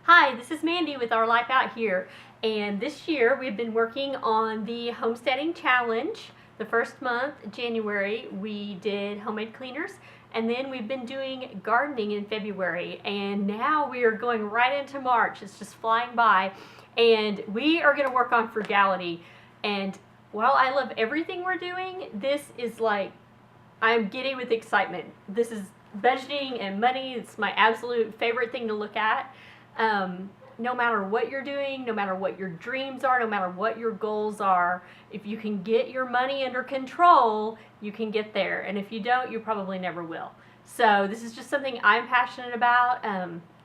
Hi, this is Mandy with Our Life Out Here, and this year we've been working on the Homesteading Challenge. The first month, January, we did homemade cleaners, and then we've been doing gardening in February, and now we are going right into March. It's just flying by, and we are going to work on frugality. And while I love everything we're doing, this is like, I'm giddy with excitement. This is budgeting and money. It's my absolute favorite thing to look at. No matter what you're doing, no matter what your dreams are, no matter what your goals are, if you can get your money under control, you can get there. And if you don't, you probably never will. So this is just something I'm passionate about.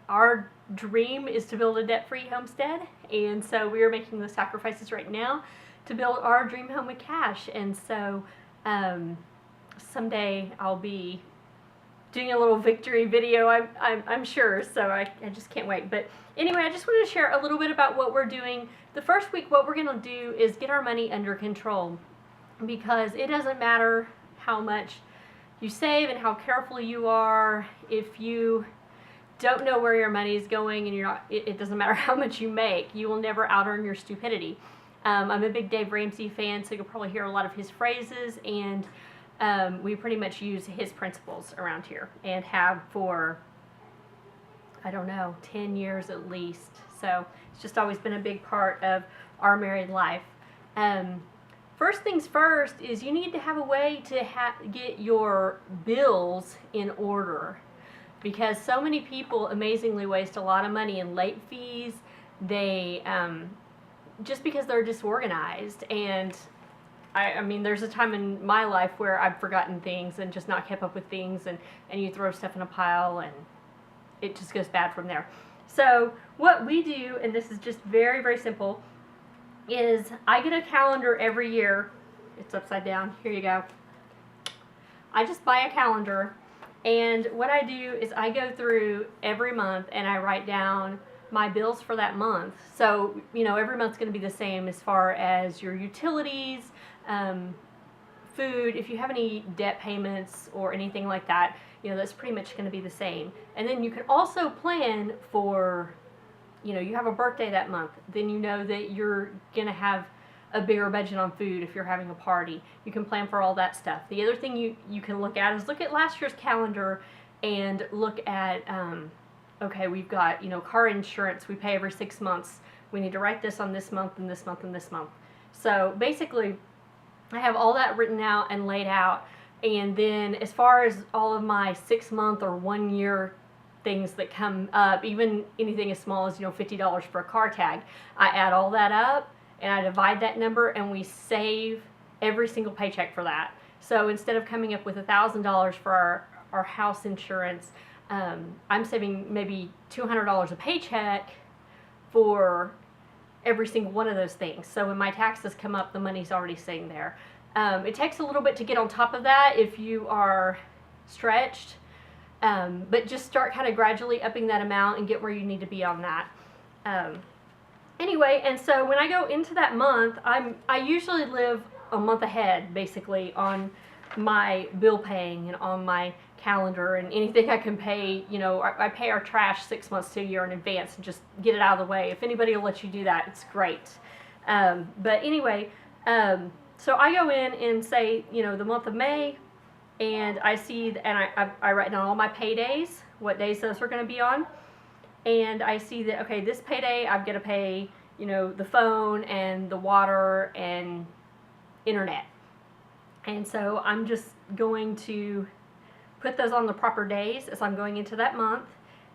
Our dream is to build a debt-free homestead, and so we are making the sacrifices right now to build our dream home with cash. And so someday I'll be doing a little victory video, I'm sure, so I just can't wait. But anyway, I just wanted to share a little bit about what we're doing. The first week, what we're going to do is get our money under control, because it doesn't matter how much you save and how careful you are. If you don't know where your money is going, and it doesn't matter how much you make, you will never out-earn your stupidity. I'm a big Dave Ramsey fan, so you'll probably hear a lot of his phrases, and we pretty much use his principles around here, and have for, I don't know, 10 years at least. So it's just always been a big part of our married life. First things first is you need to have a way to get your bills in order, because so many people amazingly waste a lot of money in late fees. They just because they're disorganized. And I mean, there's a time in my life where I've forgotten things and just not kept up with things, and you throw stuff in a pile and it just goes bad from there. So what we do, and this is just very, very simple, is I get a calendar every year. It's upside down. Here you go. I just buy a calendar, and what I do is I go through every month and I write down my bills for that month. So, you know, every month's going to be the same as far as your utilities, food. If you have any debt payments or anything like that, you know, that's pretty much going to be the same. And then you can also plan for, you know, you have a birthday that month, then you know that you're going to have a bigger budget on food if you're having a party. You can plan for all that stuff. The other thing you can look at is look at last year's calendar and look at, okay, we've got, you know, car insurance we pay every 6 months. We need to write this on this month and this month and this month. So basically, I have all that written out and laid out. And then as far as all of my 6-month or 1 year things that come up, even anything as small as, you know, $50 for a car tag, I add all that up and I divide that number, and we save every single paycheck for that. So instead of coming up with $1,000 for our house insurance, I'm saving maybe $200 a paycheck for every single one of those things. So when my taxes come up, the money's already sitting there. It takes a little bit to get on top of that if you are stretched, but just start kind of gradually upping that amount and get where you need to be on that. Anyway, and so when I go into that month, I usually live a month ahead, basically, on my bill paying and on my calendar, and anything I can pay. You know, I pay our trash 6 months to a year in advance and just get it out of the way. If anybody will let you do that, it's great. But anyway, so I go in and say, you know, the month of May, and I see, and I write down all my paydays, what days those are going to be on, and I see that, okay, this payday I've got to pay, you know, the phone and the water and internet. And so I'm just going to put those on the proper days as I'm going into that month,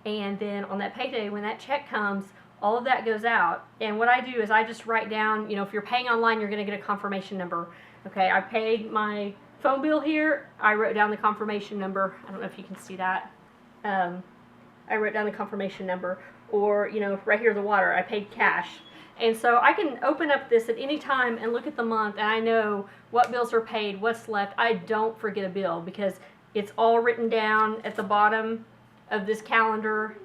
and then on that payday, when that check comes, all of that goes out. And what I do is I just write down, you know, if you're paying online, you're going to get a confirmation number. Okay, I paid my phone bill here. I wrote down the confirmation number. I don't know if you can see that. I wrote down the confirmation number. Or, you know, right here, the water, I paid cash. And so I can open up this at any time and look at the month, and I know what bills are paid, what's left. I don't forget a bill because it's all written down at the bottom of this calendar,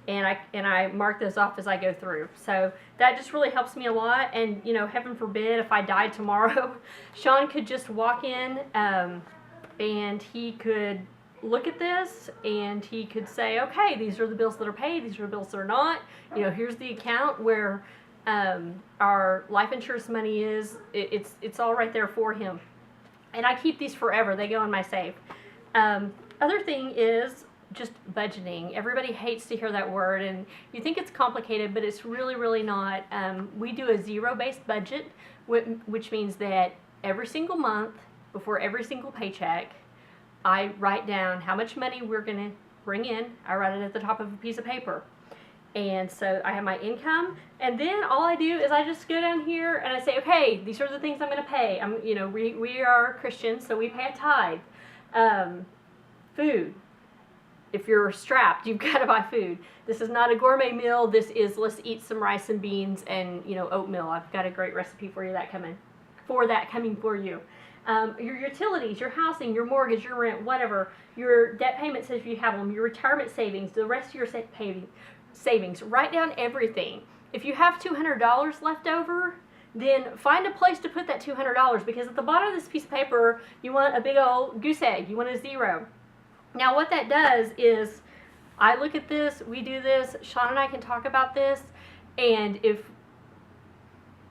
and I mark those off as I go through. So that just really helps me a lot. And, you know, heaven forbid if I died tomorrow, Sean could just walk in and he could look at this and he could say, okay, these are the bills that are paid, these are the bills that are not. You know, here's the account where our life insurance money is. It's all right there for him. And I keep these forever. They go in my safe. Other thing is just budgeting. Everybody hates to hear that word, and you think it's complicated, but it's really, really not. We do a zero-based budget, which means that every single month, before every single paycheck, I write down how much money we're going to bring in. I write it at the top of a piece of paper. And so I have my income, and then all I do is I just go down here and I say, okay, these are the things I'm going to pay. We are Christians, so we pay a tithe. Food. If you're strapped, you've got to buy food. This is not a gourmet meal. This is, let's eat some rice and beans and oatmeal. I've got a great recipe for you coming for you. Your utilities, your housing, your mortgage, your rent, whatever, your debt payments if you have them, your retirement savings, the rest of your savings. Write down everything. If you have $200 left over, then find a place to put that $200, because at the bottom of this piece of paper, you want a big old goose egg. You want a zero. Now what that does is, I look at this, we do this, Sean and I can talk about this, and if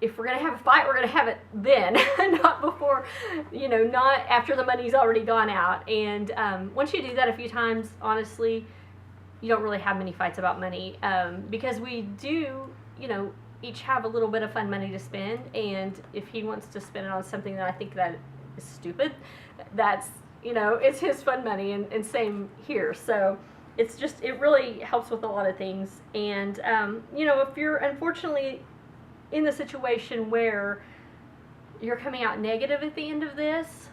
we're going to have a fight, we're going to have it then, not before, not after the money's already gone out. And once you do that a few times, honestly, you don't really have many fights about money, because we do, each have a little bit of fun money to spend, and if he wants to spend it on something that I think that is stupid, that's, it's his fun money, and same here. So it really helps with a lot of things. And, if you're unfortunately in the situation where you're coming out negative at the end of this,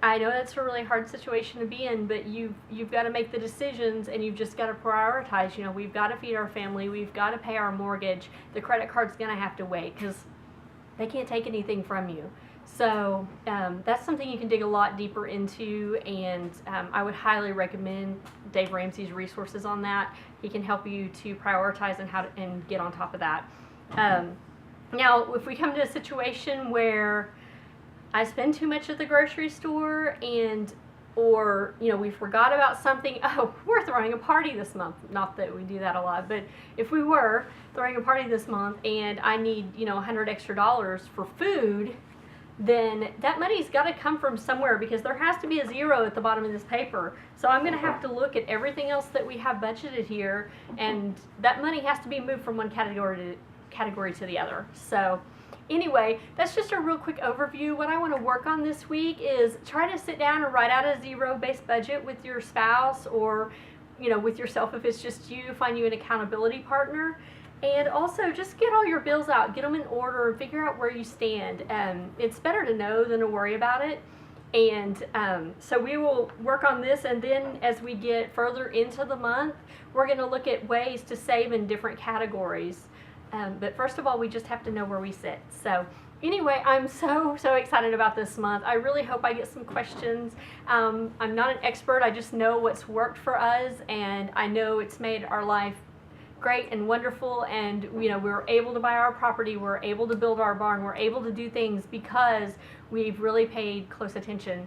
I know that's a really hard situation to be in, but you've got to make the decisions, and you've just got to prioritize. We've got to feed our family, we've got to pay our mortgage. The credit card's going to have to wait, because they can't take anything from you. So that's something you can dig a lot deeper into, and I would highly recommend Dave Ramsey's resources on that. He can help you to prioritize and get on top of that. Now, if we come to a situation where I spend too much at the grocery store, or we forgot about something. Oh, we're throwing a party this month. Not that we do that a lot, but if we were throwing a party this month and I need $100 extra for food, then that money's got to come from somewhere, because there has to be a zero at the bottom of this paper. So I'm going to have to look at everything else that we have budgeted here, and that money has to be moved from one category to the other. So anyway, that's just a real quick overview. What I want to work on this week is try to sit down and write out a zero-based budget with your spouse, or with yourself if it's just you. Find you an accountability partner, and also just get all your bills out, get them in order, and figure out where you stand. It's better to know than to worry about it. And so we will work on this, and then as we get further into the month, we're going to look at ways to save in different categories. But first of all, we just have to know where we sit. So anyway, I'm so excited about this month. I really hope I get some questions. I'm not an expert. I just know what's worked for us, and I know it's made our life great and wonderful. And we were able to buy our property. We're able to build our barn. We're able to do things because we've really paid close attention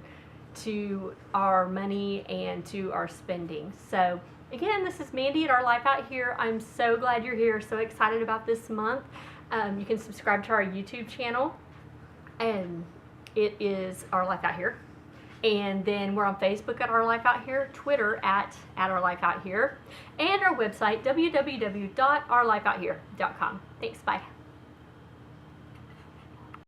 to our money and to our spending. So again, this is Mandy at Our Life Out Here. I'm so glad you're here, so excited about this month. You can subscribe to our YouTube channel, and it is Our Life Out Here. And then we're on Facebook at Our Life Out Here, Twitter at Our Life Out Here, and our website, www.ourlifeouthere.com. Thanks.